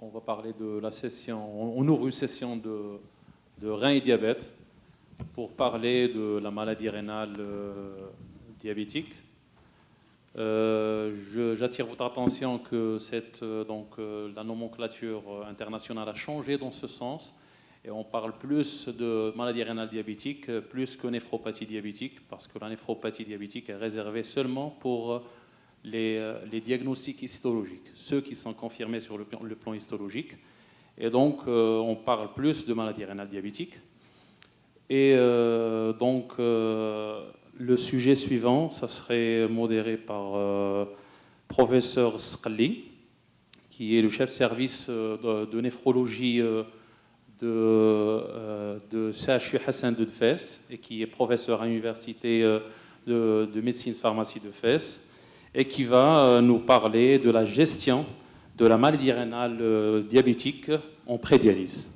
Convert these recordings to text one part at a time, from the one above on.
on va parler de la session, on ouvre une session de rein et diabète pour parler de la maladie rénale diabétique. J'attire votre attention que la nomenclature internationale a changé dans ce sens et on parle plus de maladie rénale diabétique plus que néphropathie diabétique, parce que la néphropathie diabétique est réservée seulement pour les diagnostics histologiques, ceux qui sont confirmés sur le plan histologique. Et donc, on parle plus de maladie rénale diabétique. Et le sujet suivant, ça serait modéré par professeur Sqali, qui est le chef de service de néphrologie de CHU Hassan de Fès et qui est professeur à l'université de médecine pharmacie de Fès, et qui va nous parler de la gestion de la maladie rénale diabétique en prédialyse.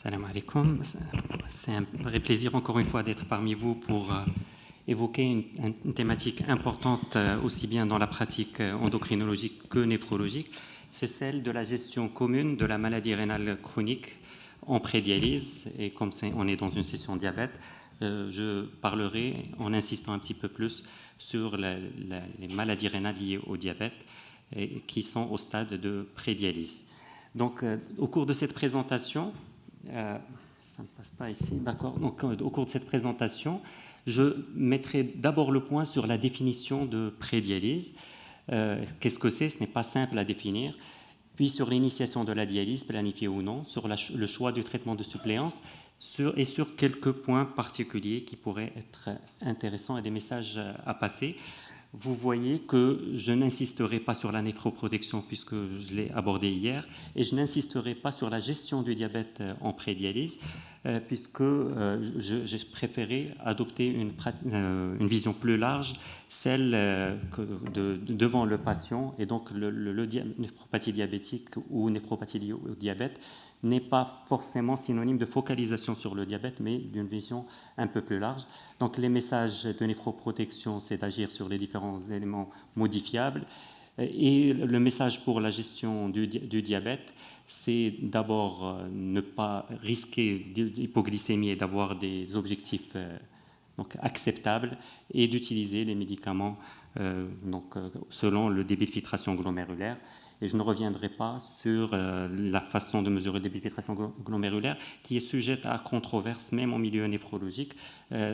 Salam alaikum. C'est un vrai plaisir encore une fois d'être parmi vous pour évoquer une thématique importante aussi bien dans la pratique endocrinologique que néphrologique. C'est celle de la gestion commune de la maladie rénale chronique en prédialyse. Et comme on est dans une session diabète, je parlerai en insistant un petit peu plus sur les maladies rénales liées au diabète et qui sont au stade de prédialyse. Donc, au cours de cette présentation, ça ne passe pas ici, d'accord. Donc, au cours de cette présentation, je mettrai d'abord le point sur la définition de prédialyse. Qu'est-ce que c'est? Ce n'est pas simple à définir. Puis sur l'initiation de la dialyse, planifiée ou non, sur le choix du traitement de suppléance, et sur quelques points particuliers qui pourraient être intéressants et des messages à passer. Vous voyez que je n'insisterai pas sur la néphroprotection puisque je l'ai abordé hier, et je n'insisterai pas sur la gestion du diabète en prédialyse puisque j'ai préféré adopter une vision plus large, celle devant le patient, et donc le néphropathie diabétique ou néphropathie liée au diabète n'est pas forcément synonyme de focalisation sur le diabète, mais d'une vision un peu plus large. Donc les messages de néphroprotection, c'est d'agir sur les différents éléments modifiables. Et le message pour la gestion du diabète, c'est d'abord ne pas risquer d'hypoglycémie et d'avoir des objectifs acceptables, et d'utiliser les médicaments selon le débit de filtration glomérulaire. Et je ne reviendrai pas sur la façon de mesurer le débit de filtration glomérulaire, qui est sujette à controverse, même en milieu néphrologique,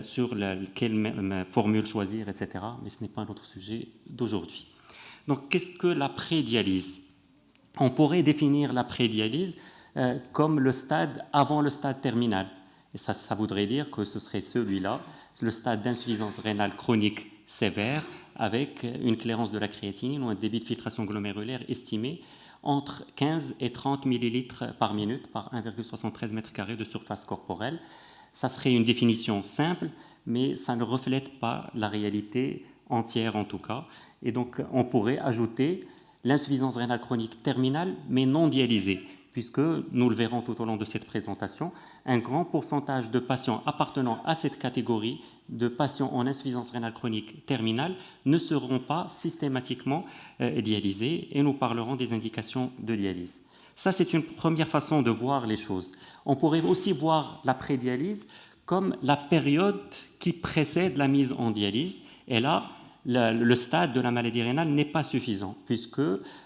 sur quelle formule choisir, etc. Mais ce n'est pas notre sujet d'aujourd'hui. Donc, qu'est-ce que la prédialyse? On pourrait définir la prédialyse comme le stade avant le stade terminal. Et ça voudrait dire que ce serait celui-là, le stade d'insuffisance rénale chronique sévère, avec une clairance de la créatinine ou un débit de filtration glomérulaire estimé entre 15 et 30 millilitres par minute par 1,73 m² de surface corporelle. Ça serait une définition simple, mais ça ne reflète pas la réalité entière en tout cas. Et donc, on pourrait ajouter l'insuffisance rénale chronique terminale, mais non dialysée, puisque, nous le verrons tout au long de cette présentation, un grand pourcentage de patients appartenant à cette catégorie de patients en insuffisance rénale chronique terminale ne seront pas systématiquement dialysés, et nous parlerons des indications de dialyse. Ça, c'est une première façon de voir les choses. On pourrait aussi voir la prédialyse comme la période qui précède la mise en dialyse, et là, le stade de la maladie rénale n'est pas suffisant, puisque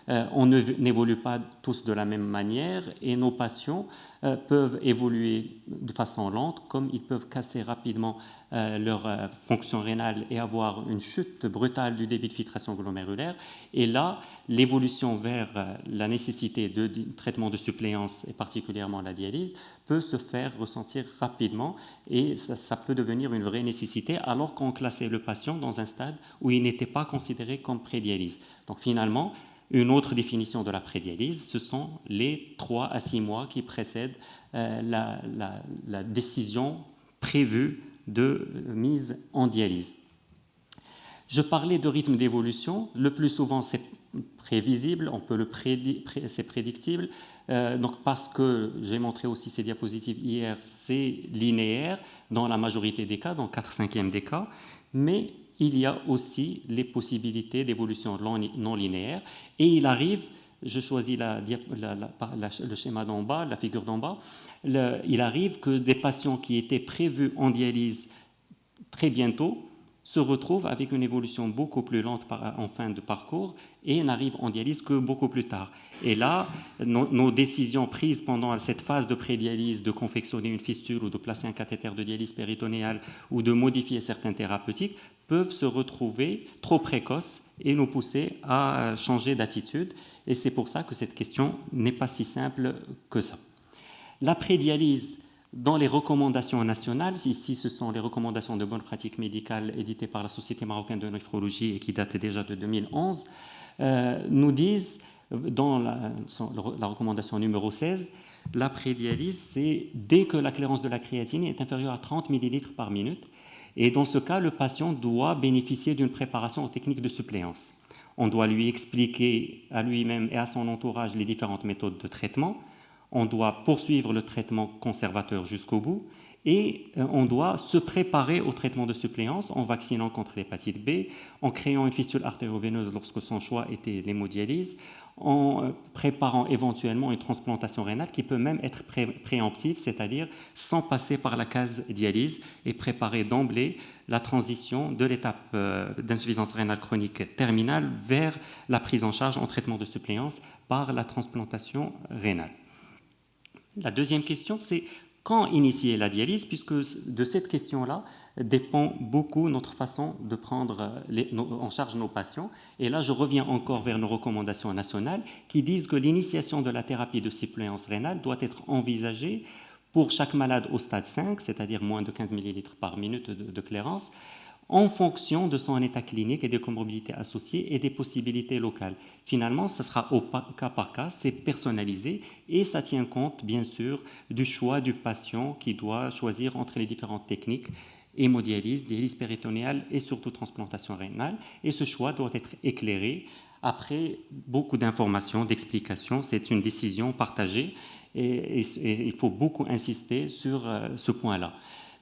on n'évolue pas tous de la même manière, et nos patients peuvent évoluer de façon lente, comme ils peuvent casser rapidement leur fonction rénale et avoir une chute brutale du débit de filtration glomérulaire. Et là, l'évolution vers la nécessité de traitement de suppléance, et particulièrement la dialyse, peut se faire ressentir rapidement et ça peut devenir une vraie nécessité alors qu'on classait le patient dans un stade où il n'était pas considéré comme prédialyse. Donc finalement, une autre définition de la prédialyse, ce sont les 3 à 6 mois qui précèdent la décision prévue de mise en dialyse. Je parlais de rythme d'évolution. Le plus souvent, c'est prévisible, c'est prédictible. Donc parce que j'ai montré aussi ces diapositives hier, c'est linéaire dans la majorité des cas, dans 4/5 des cas, mais il y a aussi les possibilités d'évolution non linéaire. Et il arrive, je choisis le schéma d'en bas, la figure d'en bas, il arrive que des patients qui étaient prévus en dialyse très bientôt se retrouvent avec une évolution beaucoup plus lente en fin de parcours et n'arrivent en dialyse que beaucoup plus tard. Et là, nos décisions prises pendant cette phase de prédialyse, de confectionner une fistule ou de placer un cathéter de dialyse péritonéale ou de modifier certaines thérapeutiques, peuvent se retrouver trop précoces et nous pousser à changer d'attitude. Et c'est pour ça que cette question n'est pas si simple que ça. La prédialyse, dans les recommandations nationales, ici ce sont les recommandations de bonne pratique médicale éditées par la Société marocaine de néphrologie et qui datent déjà de 2011, nous disent, dans la recommandation numéro 16, la prédialyse, c'est dès que la clairance de la créatine est inférieure à 30 ml par minute. Et dans ce cas, le patient doit bénéficier d'une préparation aux techniques de suppléance. On doit lui expliquer à lui-même et à son entourage les différentes méthodes de traitement. On doit poursuivre le traitement conservateur jusqu'au bout et on doit se préparer au traitement de suppléance en vaccinant contre l'hépatite B, en créant une fistule artério-veineuse lorsque son choix était l'hémodialyse, en préparant éventuellement une transplantation rénale qui peut même être préemptive, c'est-à-dire sans passer par la case dialyse et préparer d'emblée la transition de l'étape d'insuffisance rénale chronique terminale vers la prise en charge en traitement de suppléance par la transplantation rénale. La deuxième question, c'est quand initier la dialyse, puisque de cette question-là dépend beaucoup notre façon de prendre en charge nos patients. Et là, je reviens encore vers nos recommandations nationales qui disent que l'initiation de la thérapie de suppléance rénale doit être envisagée pour chaque malade au stade 5, c'est-à-dire moins de 15 ml par minute de clairance, en fonction de son état clinique et des comorbidités associées et des possibilités locales. Finalement, ce sera au cas par cas, c'est personnalisé et ça tient compte, bien sûr, du choix du patient qui doit choisir entre les différentes techniques, hémodialyse, dialyse péritonéale et surtout transplantation rénale. Et ce choix doit être éclairé après beaucoup d'informations, d'explications. C'est une décision partagée et il faut beaucoup insister sur ce point-là.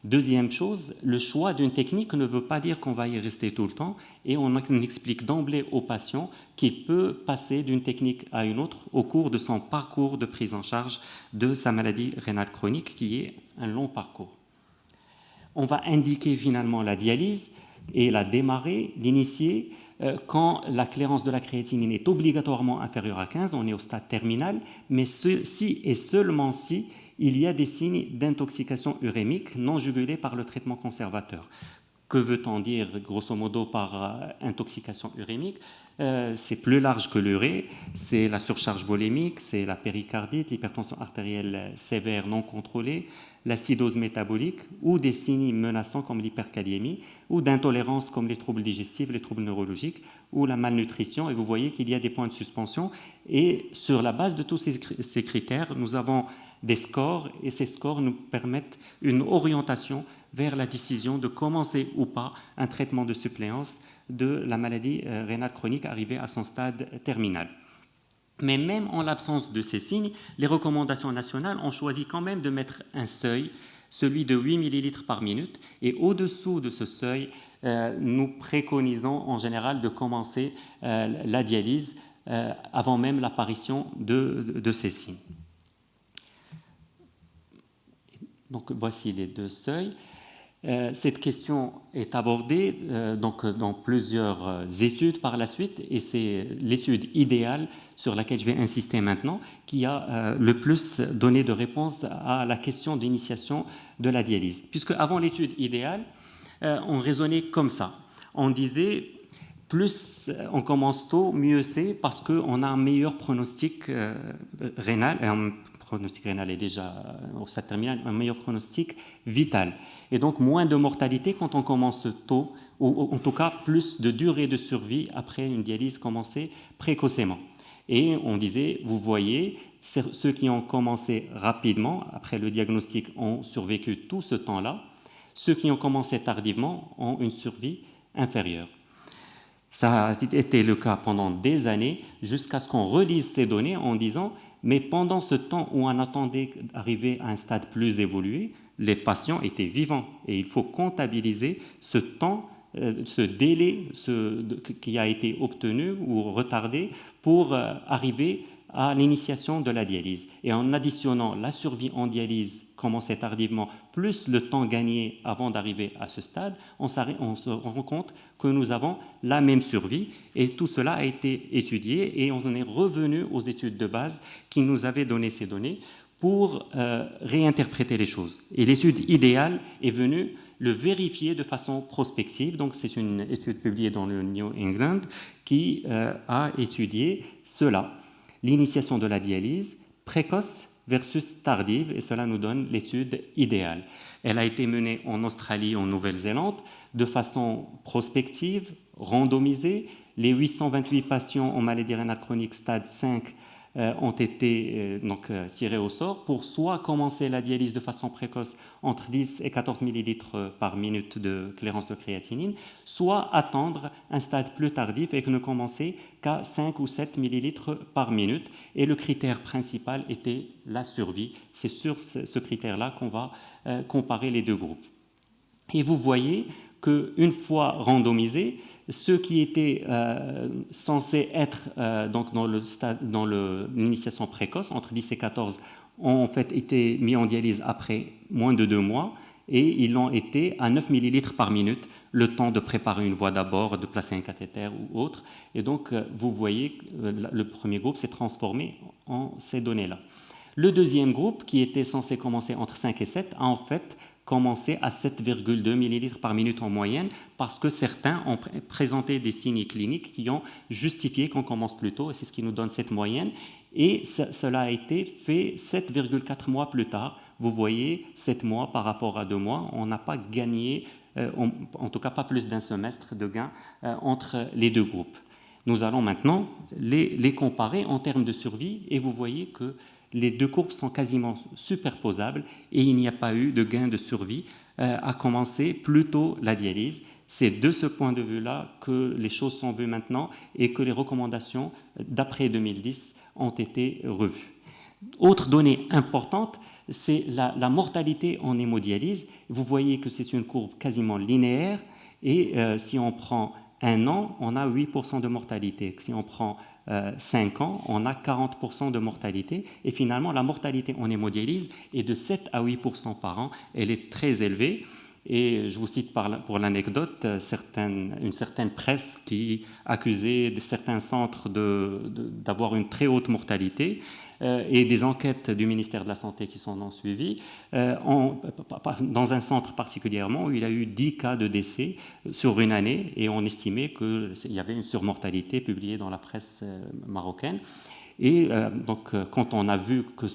Deuxième chose, le choix d'une technique ne veut pas dire qu'on va y rester tout le temps et on explique d'emblée au patient qu'il peut passer d'une technique à une autre au cours de son parcours de prise en charge de sa maladie rénale chronique qui est un long parcours. On va indiquer finalement la dialyse et la démarrer, l'initier quand la clairance de la créatinine est obligatoirement inférieure à 15, on est au stade terminal, mais si et seulement si il y a des signes d'intoxication urémique non jugulés par le traitement conservateur. Que veut-on dire grosso modo par intoxication urémique? C'est plus large que l'urée, c'est la surcharge volémique, c'est la péricardite, l'hypertension artérielle sévère non contrôlée, l'acidose métabolique ou des signes menaçants comme l'hyperkaliémie ou d'intolérance comme les troubles digestifs, les troubles neurologiques ou la malnutrition. Et vous voyez qu'il y a des points de suspension. Et sur la base de tous ces critères, nous avons des scores et ces scores nous permettent une orientation vers la décision de commencer ou pas un traitement de suppléance de la maladie rénale chronique arrivée à son stade terminal. Mais même en l'absence de ces signes, les recommandations nationales ont choisi quand même de mettre un seuil, celui de 8 ml par minute, et au-dessous de ce seuil, nous préconisons en général de commencer la dialyse avant même l'apparition de ces signes. Donc voici les deux seuils. Cette question est abordée donc, dans plusieurs études par la suite, et c'est l'étude idéale sur laquelle je vais insister maintenant qui a le plus donné de réponses à la question d'initiation de la dialyse. Puisque avant l'étude idéale, on raisonnait comme ça. On disait, plus on commence tôt, mieux c'est, parce qu'on a un meilleur pronostic rénal. Un pronostic rénal est déjà au stade terminal, un meilleur pronostic vital. Et donc moins de mortalité quand on commence tôt, ou en tout cas plus de durée de survie après une dialyse commencée précocement. Et on disait, vous voyez, ceux qui ont commencé rapidement, après le diagnostic, ont survécu tout ce temps-là. Ceux qui ont commencé tardivement ont une survie inférieure. Ça a été le cas pendant des années, jusqu'à ce qu'on relise ces données en disant, mais pendant ce temps où on attendait d'arriver à un stade plus évolué, les patients étaient vivants. Et il faut comptabiliser ce temps, ce délai qui a été obtenu ou retardé pour arriver à l'initiation de la dialyse. Et en additionnant la survie en dialyse commencée tardivement, plus le temps gagné avant d'arriver à ce stade, on se rend compte que nous avons la même survie. Et tout cela a été étudié et on est revenu aux études de base qui nous avaient donné ces données pour réinterpréter les choses. Et l'étude idéale est venue le vérifier de façon prospective. Donc c'est une étude publiée dans le New England qui a étudié cela. L'initiation de la dialyse précoce versus tardive, et cela nous donne l'étude idéale. Elle a été menée en Australie et en Nouvelle-Zélande de façon prospective, randomisée. Les 828 patients en maladie rénale chronique stade 5 ont été tirés au sort pour soit commencer la dialyse de façon précoce entre 10 et 14 millilitres par minute de clairance de créatinine, soit attendre un stade plus tardif et ne commencer qu'à 5 ou 7 millilitres par minute. Et le critère principal était la survie. C'est sur ce critère-là qu'on va comparer les deux groupes. Et vous voyez qu'une fois randomisés, ceux qui étaient censés être donc dans l'initiation précoce, entre 10 et 14, ont en fait été mis en dialyse après moins de 2 mois, et ils l'ont été à 9 millilitres par minute, le temps de préparer une voie d'abord, de placer un cathéter ou autre. Et donc, vous voyez, le premier groupe s'est transformé en ces données-là. Le deuxième groupe, qui était censé commencer entre 5 et 7, a en fait commencé à 7,2 millilitres par minute en moyenne, parce que certains ont présenté des signes cliniques qui ont justifié qu'on commence plus tôt, et c'est ce qui nous donne cette moyenne. Et cela a été fait 7,4 mois plus tard. Vous voyez, 7 mois par rapport à 2 mois, on n'a pas gagné, en tout cas pas plus d'un semestre de gain entre les deux groupes. Nous allons maintenant les comparer en termes de survie, et vous voyez que les deux courbes sont quasiment superposables et il n'y a pas eu de gain de survie à commencer plus tôt la dialyse. C'est de ce point de vue-là que les choses sont vues maintenant et que les recommandations d'après 2010 ont été revues. Autre donnée importante, c'est la mortalité en hémodialyse. Vous voyez que c'est une courbe quasiment linéaire et si on prend 1 an, on a 8% de mortalité. Si on prend 5 ans, on a 40% de mortalité. Et finalement, la mortalité en hémodialyse est de 7 à 8% par an. Elle est très élevée. Et je vous cite pour l'anecdote une certaine presse qui accusait certains centres d'avoir une très haute mortalité. Et des enquêtes du ministère de la Santé qui s'en ont suivi, dans un centre particulièrement où il y a eu 10 cas de décès sur une année, et on estimait qu'il y avait une surmortalité publiée dans la presse marocaine. Et donc, quand on a vu que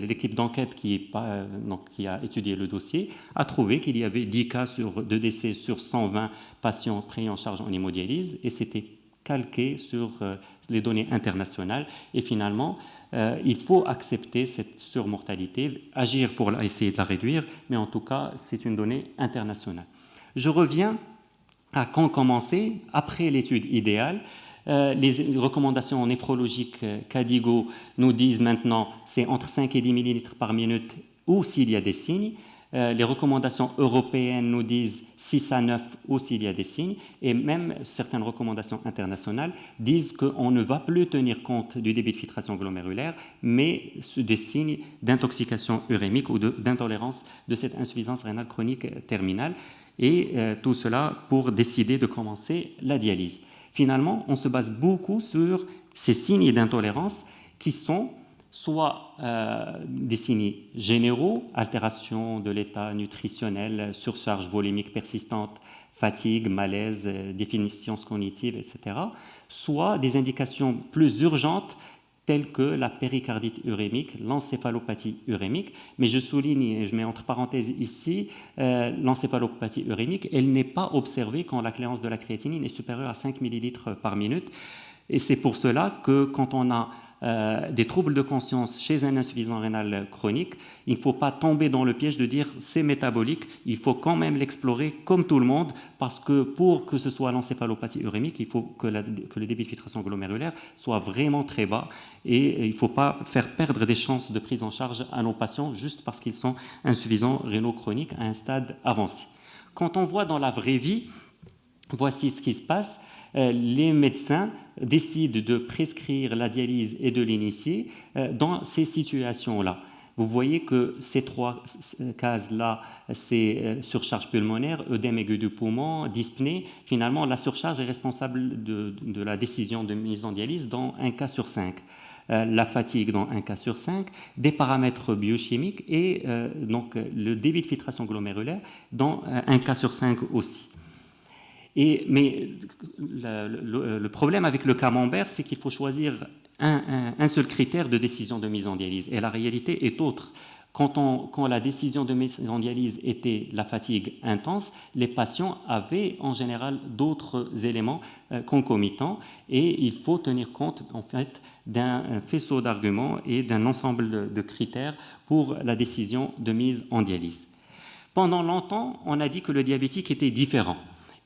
l'équipe d'enquête qui a étudié le dossier a trouvé qu'il y avait 10 cas de décès sur 120 patients pris en charge en hémodialyse, et c'était calqué sur les données internationales. Et finalement, il faut accepter cette surmortalité, agir pour essayer de la réduire, mais en tout cas, c'est une donnée internationale. Je reviens à quand commencer, après l'étude idéale. Les recommandations néphrologiques KDIGO nous disent maintenant c'est entre 5 et 10 millilitres par minute ou s'il y a des signes. Les recommandations européennes nous disent 6 à 9 ou s'il y a des signes, et même certaines recommandations internationales disent qu'on ne va plus tenir compte du débit de filtration glomérulaire, mais des signes d'intoxication urémique ou d'intolérance de cette insuffisance rénale chronique terminale, et tout cela pour décider de commencer la dialyse. Finalement, on se base beaucoup sur ces signes d'intolérance qui sont soit des signes généraux, altération de l'état nutritionnel, surcharge volumique persistante, fatigue, malaise, déficience cognitive, etc., soit des indications plus urgentes telles que la péricardite urémique, l'encéphalopathie urémique. Mais je souligne, et je mets entre parenthèses ici, l'encéphalopathie urémique, elle n'est pas observée quand la cléarance de la créatinine est supérieure à 5 ml par minute. Et c'est pour cela que quand on a des troubles de conscience chez un insuffisant rénal chronique, il ne faut pas tomber dans le piège de dire c'est métabolique, il faut quand même l'explorer comme tout le monde, parce que pour que ce soit l'encéphalopathie urémique, il faut que le débit de filtration glomérulaire soit vraiment très bas, et il ne faut pas faire perdre des chances de prise en charge à nos patients juste parce qu'ils sont insuffisants rénaux chroniques à un stade avancé. Quand on voit dans la vraie vie, voici ce qui se passe. Les médecins décident de prescrire la dialyse et de l'initier dans ces situations-là. Vous voyez que ces 3 cases-là, c'est surcharge pulmonaire, œdème aigu du poumon, dyspnée. Finalement, la surcharge est responsable de la décision de mise en dialyse dans 1 cas sur 5. La fatigue dans 1 cas sur 5, des paramètres biochimiques et donc le débit de filtration glomérulaire dans 1 cas sur 5 aussi. Mais le problème avec le camembert, c'est qu'il faut choisir un seul critère de décision de mise en dialyse. Et la réalité est autre. Quand la décision de mise en dialyse était la fatigue intense, les patients avaient en général d'autres éléments concomitants, et il faut tenir compte en fait d'un faisceau d'arguments et d'un ensemble de critères pour la décision de mise en dialyse. Pendant longtemps, on a dit que le diabétique était différent.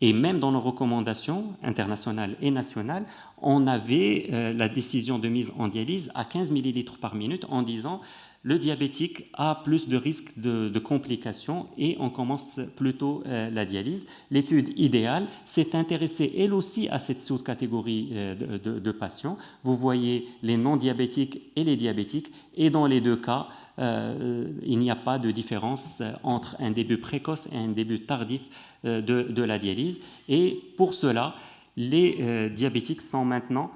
Et même dans nos recommandations internationales et nationales, on avait la décision de mise en dialyse à 15 ml par minute en disant le diabétique a plus de risques de complications et on commence plutôt la dialyse. L'étude idéale s'est intéressée elle aussi à cette sous-catégorie de patients. Vous voyez les non-diabétiques et les diabétiques, et dans les 2 cas, il n'y a pas de différence entre un début précoce et un début tardif de la dialyse. Et pour cela, les diabétiques sont maintenant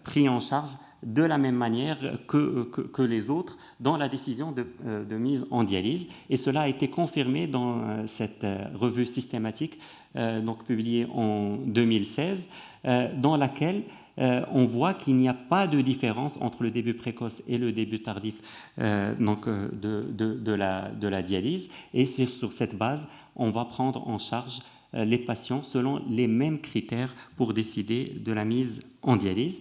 pris en charge de la même manière que les autres dans la décision de mise en dialyse. Et cela a été confirmé dans cette revue systématique donc publiée en 2016, dans laquelle on voit qu'il n'y a pas de différence entre le début précoce et le début tardif de la dialyse. Et c'est sur cette base, on va prendre en charge les patients selon les mêmes critères pour décider de la mise en dialyse.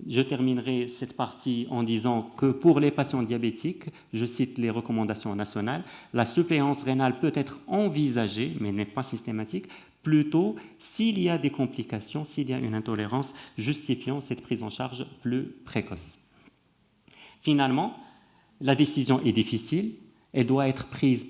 Je terminerai cette partie en disant que pour les patients diabétiques, je cite les recommandations nationales, la suppléance rénale peut être envisagée, mais n'est pas systématique, plutôt s'il y a des complications, s'il y a une intolérance justifiant cette prise en charge plus précoce. Finalement, la décision est difficile, elle doit être prise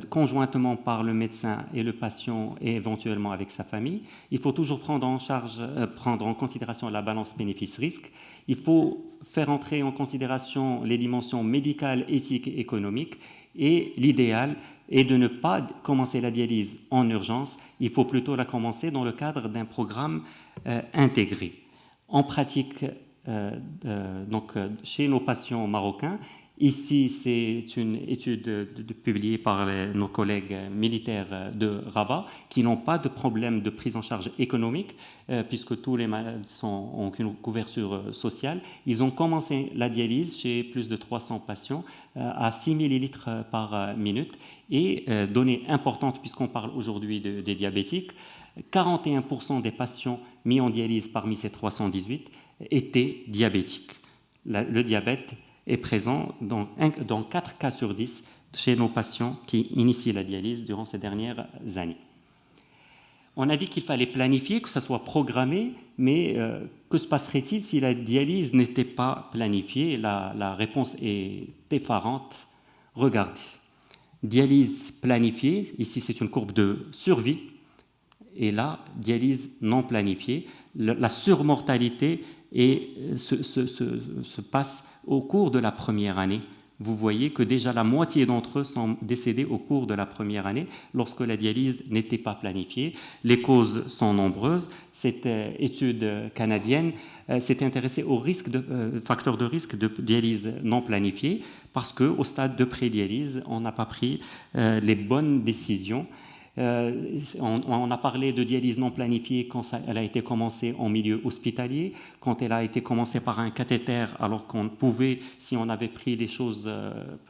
conjointement par le médecin et le patient et éventuellement avec sa famille. Il faut toujours prendre en considération la balance bénéfice-risque. Il faut faire entrer en considération les dimensions médicales, éthiques et économiques. Et l'idéal est de ne pas commencer la dialyse en urgence. Il faut plutôt la commencer dans le cadre d'un programme intégré. En pratique, chez nos patients marocains, ici, c'est une étude publiée par nos collègues militaires de Rabat qui n'ont pas de problème de prise en charge économique puisque tous les malades ont une couverture sociale. Ils ont commencé la dialyse chez plus de 300 patients à 6 ml par minute. Et donnée importante puisqu'on parle aujourd'hui des diabétiques, 41% des patients mis en dialyse parmi ces 318 étaient diabétiques. Le diabète est présent dans 4 cas sur 10 chez nos patients qui initient la dialyse durant ces dernières années. On a dit qu'il fallait planifier, que ça soit programmé, mais que se passerait-il si la dialyse n'était pas planifiée? La réponse est effarante. Regardez, Dialyse planifiée, ici c'est une courbe de survie, et là, dialyse non planifiée. La surmortalité se passe au cours de la première année. Vous voyez que déjà la moitié d'entre eux sont décédés au cours de la première année lorsque la dialyse n'était pas planifiée. Les causes sont nombreuses. Cette étude canadienne s'est intéressée aux facteurs de risque de dialyse non planifiée parce qu'au stade de pré-dialyse, on n'a pas pris les bonnes décisions. On a parlé de dialyse non planifiée quand elle a été commencée en milieu hospitalier, quand elle a été commencée par un cathéter, alors qu'on pouvait, si on avait pris les choses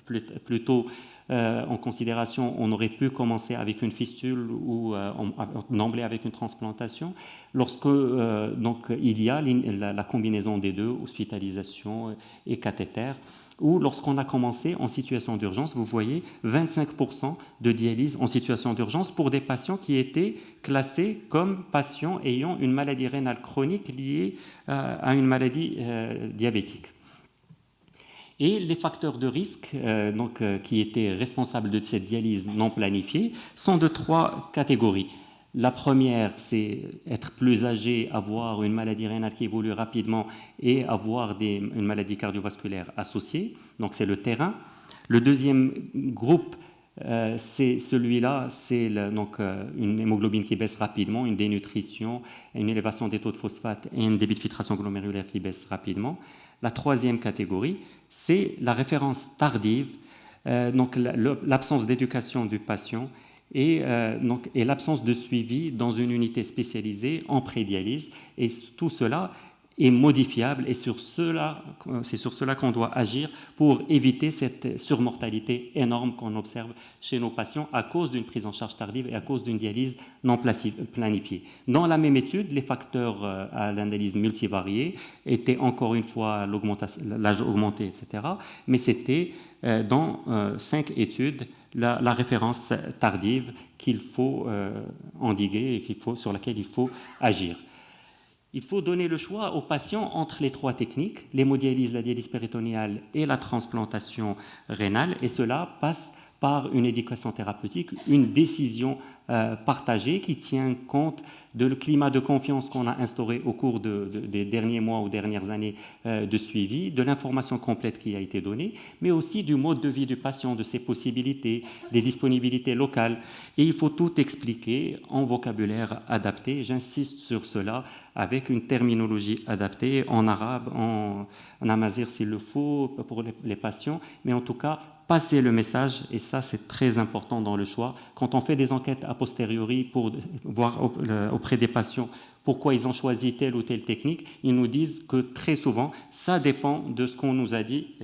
plus tôt en considération, on aurait pu commencer avec une fistule ou d'emblée avec une transplantation. Lorsque donc, il y a la combinaison des deux, hospitalisation et cathéter, ou lorsqu'on a commencé en situation d'urgence, vous voyez 25% de dialyse en situation d'urgence pour des patients qui étaient classés comme patients ayant une maladie rénale chronique liée à une maladie diabétique. Et les facteurs de risque qui étaient responsables de cette dialyse non planifiée sont de 3 catégories. La première, c'est être plus âgé, avoir une maladie rénale qui évolue rapidement et avoir une maladie cardiovasculaire associée. Donc, c'est le terrain. Le deuxième groupe, c'est celui-là, c'est une hémoglobine qui baisse rapidement, une dénutrition, une élévation des taux de phosphate et un débit de filtration glomérulaire qui baisse rapidement. La troisième catégorie, c'est la référence tardive, l'absence d'éducation du patient et l'absence de suivi dans une unité spécialisée en prédialyse. Et tout cela est modifiable et c'est sur cela qu'on doit agir pour éviter cette surmortalité énorme qu'on observe chez nos patients à cause d'une prise en charge tardive et à cause d'une dialyse non planifiée. Dans la même étude, les facteurs à l'analyse multivariée étaient encore une fois l'âge augmenté, etc. Mais c'était dans 5 études la référence tardive qu'il faut endiguer et sur laquelle il faut agir. Il faut donner le choix aux patients entre les 3 techniques, l'hémodialyse, la dialyse péritonéale et la transplantation rénale, et cela passe par une éducation thérapeutique, une décision partagée qui tient compte du climat de confiance qu'on a instauré au cours des derniers mois ou dernières années de suivi, de l'information complète qui a été donnée, mais aussi du mode de vie du patient, de ses possibilités, des disponibilités locales. Et il faut tout expliquer en vocabulaire adapté. J'insiste sur cela avec une terminologie adaptée en arabe, en amazigh s'il le faut pour les patients, mais en tout cas passer le message, et ça c'est très important dans le choix. Quand on fait des enquêtes a posteriori pour voir auprès des patients pourquoi ils ont choisi telle ou telle technique, ils nous disent que très souvent, ça dépend de ce qu'on nous a dit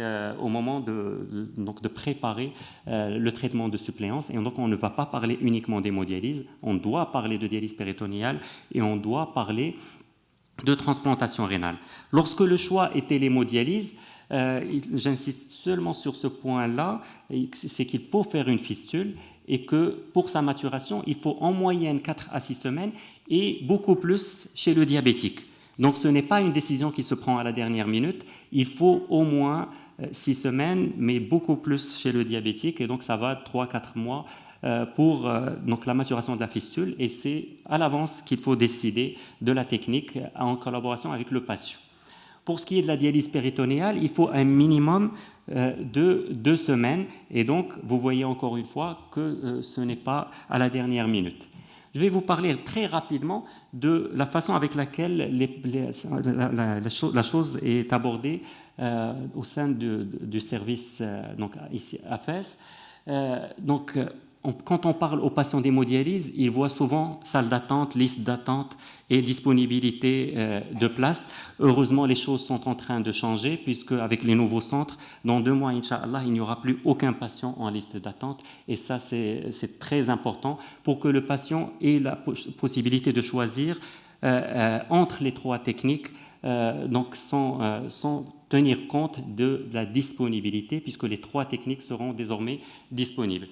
au moment de préparer le traitement de suppléance. Et donc on ne va pas parler uniquement d'hémodialyse, on doit parler de dialyse péritonéale et on doit parler de transplantation rénale. Lorsque le choix était l'hémodialyse, j'insiste seulement sur ce point-là, c'est qu'il faut faire une fistule et que pour sa maturation, il faut en moyenne 4 à 6 semaines et beaucoup plus chez le diabétique. Donc ce n'est pas une décision qui se prend à la dernière minute, il faut au moins 6 semaines, mais beaucoup plus chez le diabétique, et donc ça va 3-4 mois pour donc la maturation de la fistule, et c'est à l'avance qu'il faut décider de la technique en collaboration avec le patient. Pour ce qui est de la dialyse péritonéale, il faut un minimum de 2 semaines. Et donc, vous voyez encore une fois que ce n'est pas à la dernière minute. Je vais vous parler très rapidement de la façon avec laquelle la chose est abordée au sein du service donc ici à Fès. Quand on parle aux patients d'hémodialyse, ils voient souvent salle d'attente, liste d'attente et disponibilité de place. Heureusement, les choses sont en train de changer puisque avec les nouveaux centres, dans 2 mois, Inch'Allah, il n'y aura plus aucun patient en liste d'attente. Et ça, c'est très important pour que le patient ait la possibilité de choisir entre les 3 techniques, donc sans tenir compte de la disponibilité puisque les 3 techniques seront désormais disponibles.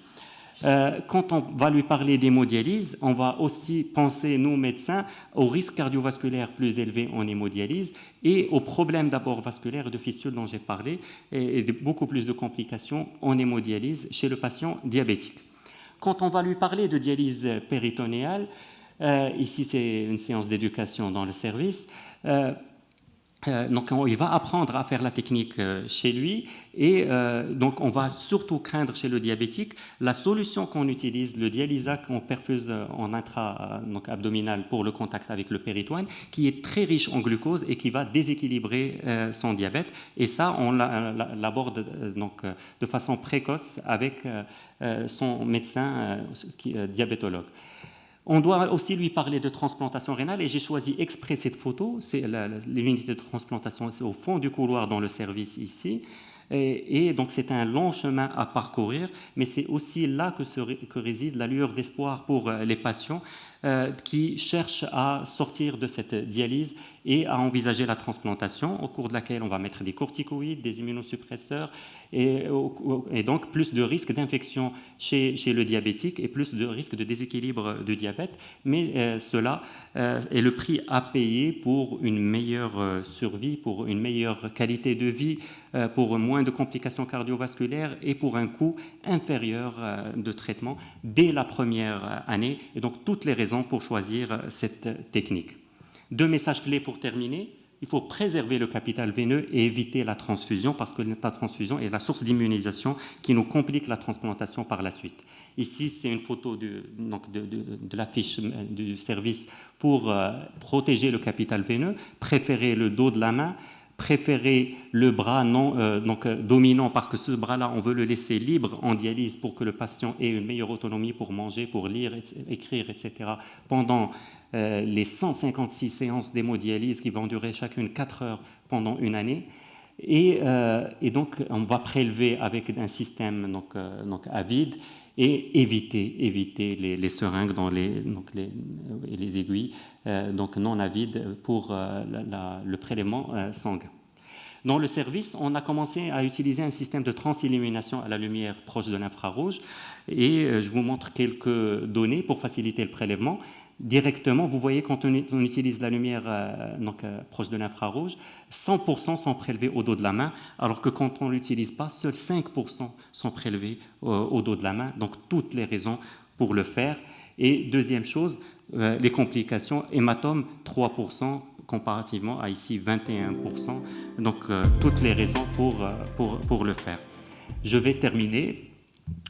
Quand on va lui parler d'hémodialyse, on va aussi penser, nous médecins, au risque cardiovasculaire plus élevé en hémodialyse et aux problèmes d'abord vasculaires et de fistules dont j'ai parlé et de beaucoup plus de complications en hémodialyse chez le patient diabétique. Quand on va lui parler de dialyse péritonéale, ici c'est une séance d'éducation dans le service, donc il va apprendre à faire la technique chez lui et donc on va surtout craindre chez le diabétique la solution qu'on utilise, le dialysac qu'on perfuse en intra-abdominal pour le contact avec le péritoine, qui est très riche en glucose et qui va déséquilibrer son diabète. Et ça, on l'aborde de façon précoce avec son médecin diabétologue. On doit aussi lui parler de transplantation rénale et j'ai choisi exprès cette photo. C'est l'unité de transplantation, c'est au fond du couloir dans le service ici. Et donc c'est un long chemin à parcourir, mais c'est aussi là que réside la lueur d'espoir pour les patients qui cherchent à sortir de cette dialyse et à envisager la transplantation, au cours de laquelle on va mettre des corticoïdes, des immunosuppresseurs, et donc plus de risque d'infection chez le diabétique et plus de risque de déséquilibre du diabète. Mais cela est le prix à payer pour une meilleure survie, pour une meilleure qualité de vie, pour moins de complications cardiovasculaires et pour un coût inférieur de traitement dès la première année. Et donc toutes les raisons pour choisir cette technique. 2 messages clés pour terminer. Il faut préserver le capital veineux et éviter la transfusion parce que la transfusion est la source d'immunisation qui nous complique la transplantation par la suite. Ici, c'est une photo de l'affiche du service pour protéger le capital veineux, préférer le dos de la main, préférer le bras dominant parce que ce bras-là, on veut le laisser libre en dialyse pour que le patient ait une meilleure autonomie pour manger, pour lire, écrire, etc. pendant les 156 séances d'hémodialyse qui vont durer chacune 4 heures pendant une année. Et donc, on va prélever avec un système à vide et éviter les seringues et les aiguilles non à vide pour le prélèvement sanguin. Dans le service, on a commencé à utiliser un système de transillumination à la lumière proche de l'infrarouge et je vous montre quelques données pour faciliter le prélèvement. Directement, vous voyez, quand on utilise la lumière proche de l'infrarouge, 100% sont prélevés au dos de la main, alors que quand on ne l'utilise pas, seuls 5% sont prélevés au dos de la main. Donc, toutes les raisons pour le faire. Et deuxième chose, les complications, hématome, 3%, comparativement à ici 21%. Donc, toutes les raisons pour le faire. Je vais terminer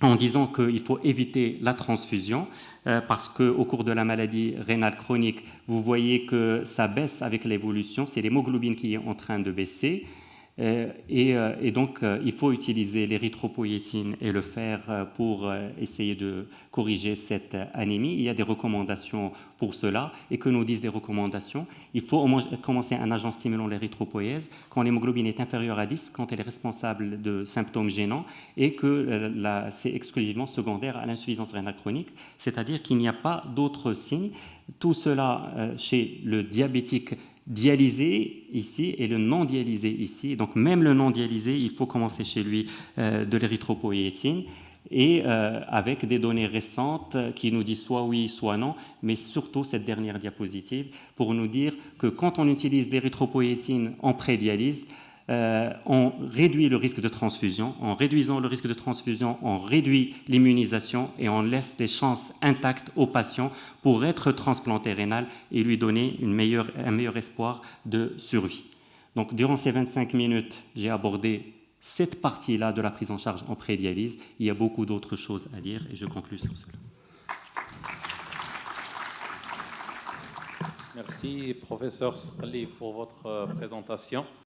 en disant qu'il faut éviter la transfusion parce qu'au cours de la maladie rénale chronique, vous voyez que ça baisse avec l'évolution, c'est l'hémoglobine qui est en train de baisser. Et donc, il faut utiliser l'érythropoïétine et le fer pour essayer de corriger cette anémie. Il y a des recommandations pour cela. Et que nous disent les recommandations? Il faut commencer un agent stimulant l'érythropoïèse quand l'hémoglobine est inférieure à 10, quand elle est responsable de symptômes gênants et que c'est exclusivement secondaire à l'insuffisance rénale chronique, c'est-à-dire qu'il n'y a pas d'autres signes. Tout cela chez le diabétique dialysé ici et le non dialysé ici. Donc même le non dialysé, il faut commencer chez lui de l'érythropoïétine et avec des données récentes qui nous disent soit oui, soit non, mais surtout cette dernière diapositive pour nous dire que quand on utilise l'érythropoïétine en pré-dialyse, on réduit le risque de transfusion. En réduisant le risque de transfusion, on réduit l'immunisation et on laisse des chances intactes aux patients pour être transplanté rénal et lui donner un meilleur espoir de survie. Donc, durant ces 25 minutes, j'ai abordé cette partie-là de la prise en charge en pré-dialyse. Il y a beaucoup d'autres choses à dire et je conclue sur cela. Merci, professeur Srli, pour votre présentation.